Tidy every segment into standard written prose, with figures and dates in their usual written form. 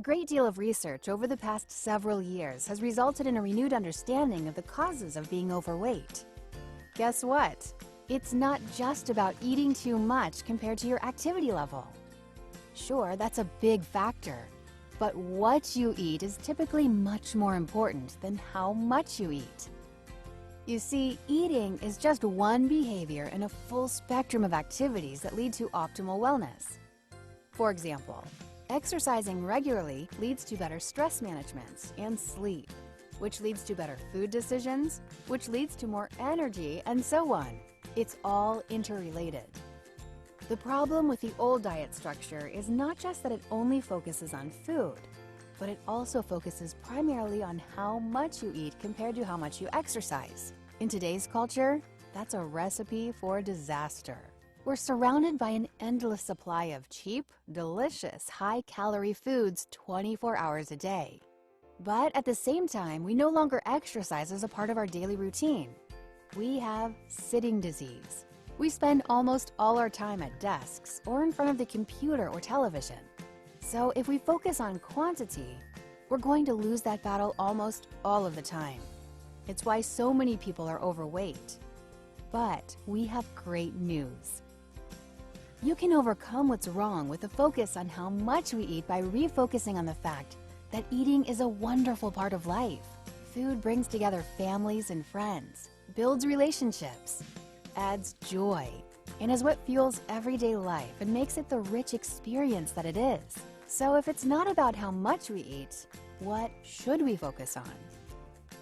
great deal of research over the past several years has resulted in a renewed understanding of the causes of being overweight. Guess what? It's not just about eating too much compared to your activity level. Sure, that's a big factor, but what you eat is typically much more important than how much you eat. You see, eating is just one behavior in a full spectrum of activities that lead to optimal wellness. For example, exercising regularly leads to better stress management and sleep, which leads to better food decisions, which leads to more energy, and so on. It's all interrelated. The problem with the old diet structure is not just that it only focuses on food, but it also focuses primarily on how much you eat compared to how much you exercise. In today's culture, that's a recipe for disaster. We're surrounded by an endless supply of cheap, delicious, high-calorie foods 24 hours a day. But at the same time, we no longer exercise as a part of our daily routine. We have sitting disease. We spend almost all our time at desks or in front of the computer or television. So if we focus on quantity, we're going to lose that battle almost all of the time. It's why so many people are overweight. But we have great news. You can overcome what's wrong with a focus on how much we eat by refocusing on the fact that eating is a wonderful part of life. Food brings together families and friends, builds relationships, adds joy, and is what fuels everyday life and makes it the rich experience that it is. So if it's not about how much we eat, what should we focus on?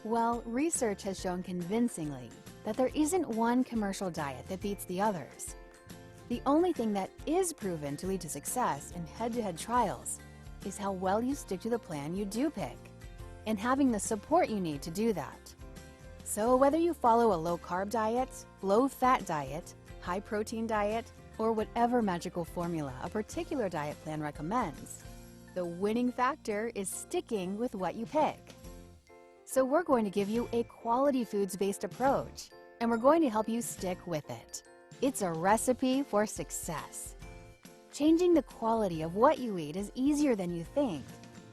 Well, research has shown convincingly that there isn't one commercial diet that beats the others. The only thing that is proven to lead to success in head-to-head trials is how well you stick to the plan you do pick, and having the support you need to do that. So whether you follow a low-carb diet, low-fat diet, high-protein diet, or whatever magical formula a particular diet plan recommends, the winning factor is sticking with what you pick. So we're going to give you a quality foods-based approach, and we're going to help you stick with it. It's a recipe for success. Changing the quality of what you eat is easier than you think,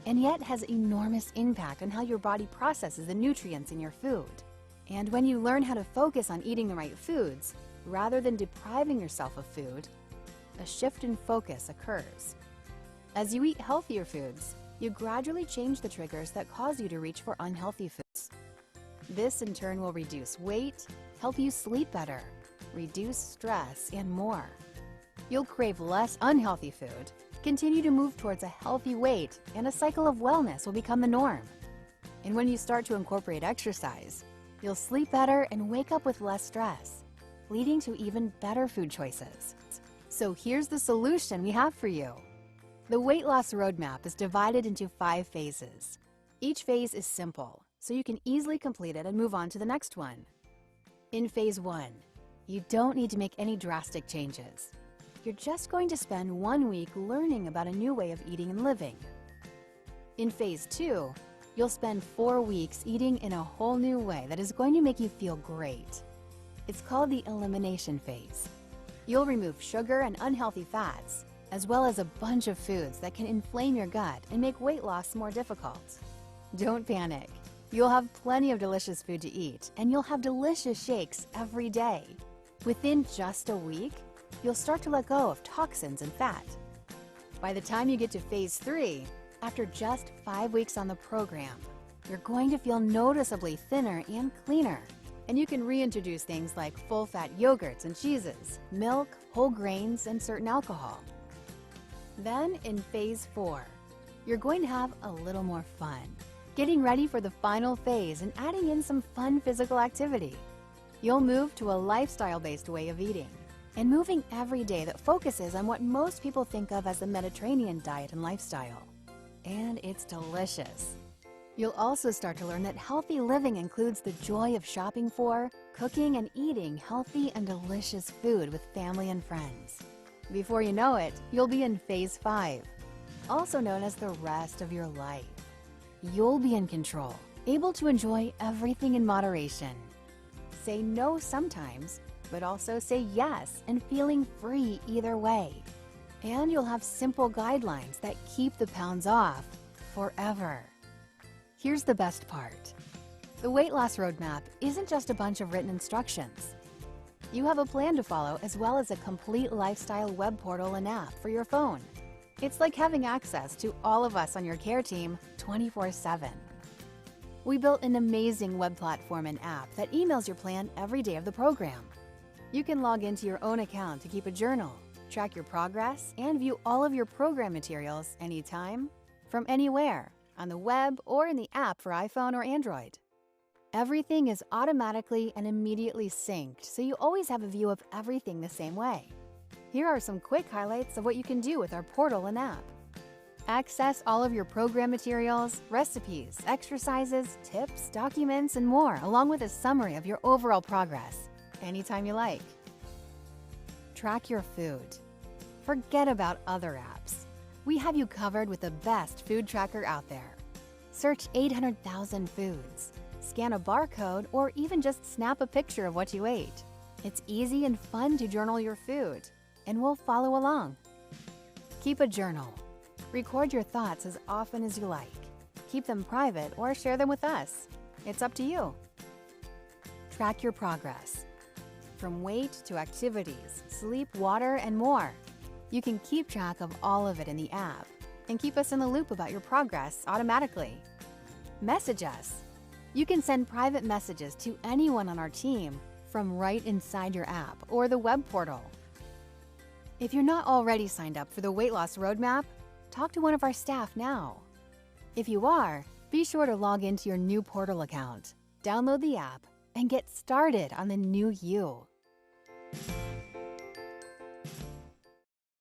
and yet has enormous impact on how your body processes the nutrients in your food. And when you learn how to focus on eating the right foods, rather than depriving yourself of food, a shift in focus occurs. As you eat healthier foods, you gradually change the triggers that cause you to reach for unhealthy foods. This in turn will reduce weight, help you sleep better, reduce stress, and more. You'll crave less unhealthy food, continue to move towards a healthy weight, and a cycle of wellness will become the norm. And when you start to incorporate exercise, you'll sleep better and wake up with less stress, leading to even better food choices. So here's the solution we have for you. The weight loss roadmap is divided into 5 phases. Each phase is simple, so you can easily complete it and move on to the next one. In phase 1, you don't need to make any drastic changes. You're just going to spend 1 week learning about a new way of eating and living. In phase 2, you'll spend 4 weeks eating in a whole new way that is going to make you feel great. It's called the elimination phase. You'll remove sugar and unhealthy fats, as well as a bunch of foods that can inflame your gut and make weight loss more difficult. Don't panic. You'll have plenty of delicious food to eat, and you'll have delicious shakes every day. Within just a week, you'll start to let go of toxins and fat. By the time you get to phase 3, after just 5 weeks on the program, you're going to feel noticeably thinner and cleaner, and you can reintroduce things like full-fat yogurts and cheeses, milk, whole grains, and certain alcohol. Then in phase 4, you're going to have a little more fun, getting ready for the final phase and adding in some fun physical activity. You'll move to a lifestyle-based way of eating, and moving every day that focuses on what most people think of as the Mediterranean diet and lifestyle. And it's delicious. You'll also start to learn that healthy living includes the joy of shopping for, cooking, and eating healthy and delicious food with family and friends. Before you know it, you'll be in phase 5, also known as the rest of your life. You'll be in control, able to enjoy everything in moderation. Say no sometimes, but also say yes and feeling free either way. And you'll have simple guidelines that keep the pounds off, forever. Here's the best part. The weight loss roadmap isn't just a bunch of written instructions. You have a plan to follow as well as a complete lifestyle web portal and app for your phone. It's like having access to all of us on your care team 24/7. We built an amazing web platform and app that emails your plan every day of the program. You can log into your own account to keep a journal, track your progress, and view all of your program materials anytime, from anywhere, on the web or in the app for iPhone or Android. Everything is automatically and immediately synced, so you always have a view of everything the same way. Here are some quick highlights of what you can do with our portal and app. Access all of your program materials, recipes, exercises, tips, documents, and more, along with a summary of your overall progress, anytime you like. Track your food. Forget about other apps. We have you covered with the best food tracker out there. Search 800,000 foods. Scan a barcode, or even just snap a picture of what you ate. It's easy and fun to journal your food, and we'll follow along. Keep a journal. Record your thoughts as often as you like. Keep them private or share them with us. It's up to you. Track your progress. From weight to activities, sleep, water, and more. You can keep track of all of it in the app and keep us in the loop about your progress automatically. Message us. You can send private messages to anyone on our team from right inside your app or the web portal. If you're not already signed up for the Weight Loss Roadmap, talk to one of our staff now. If you are, be sure to log into your new portal account, download the app, and get started on the new you.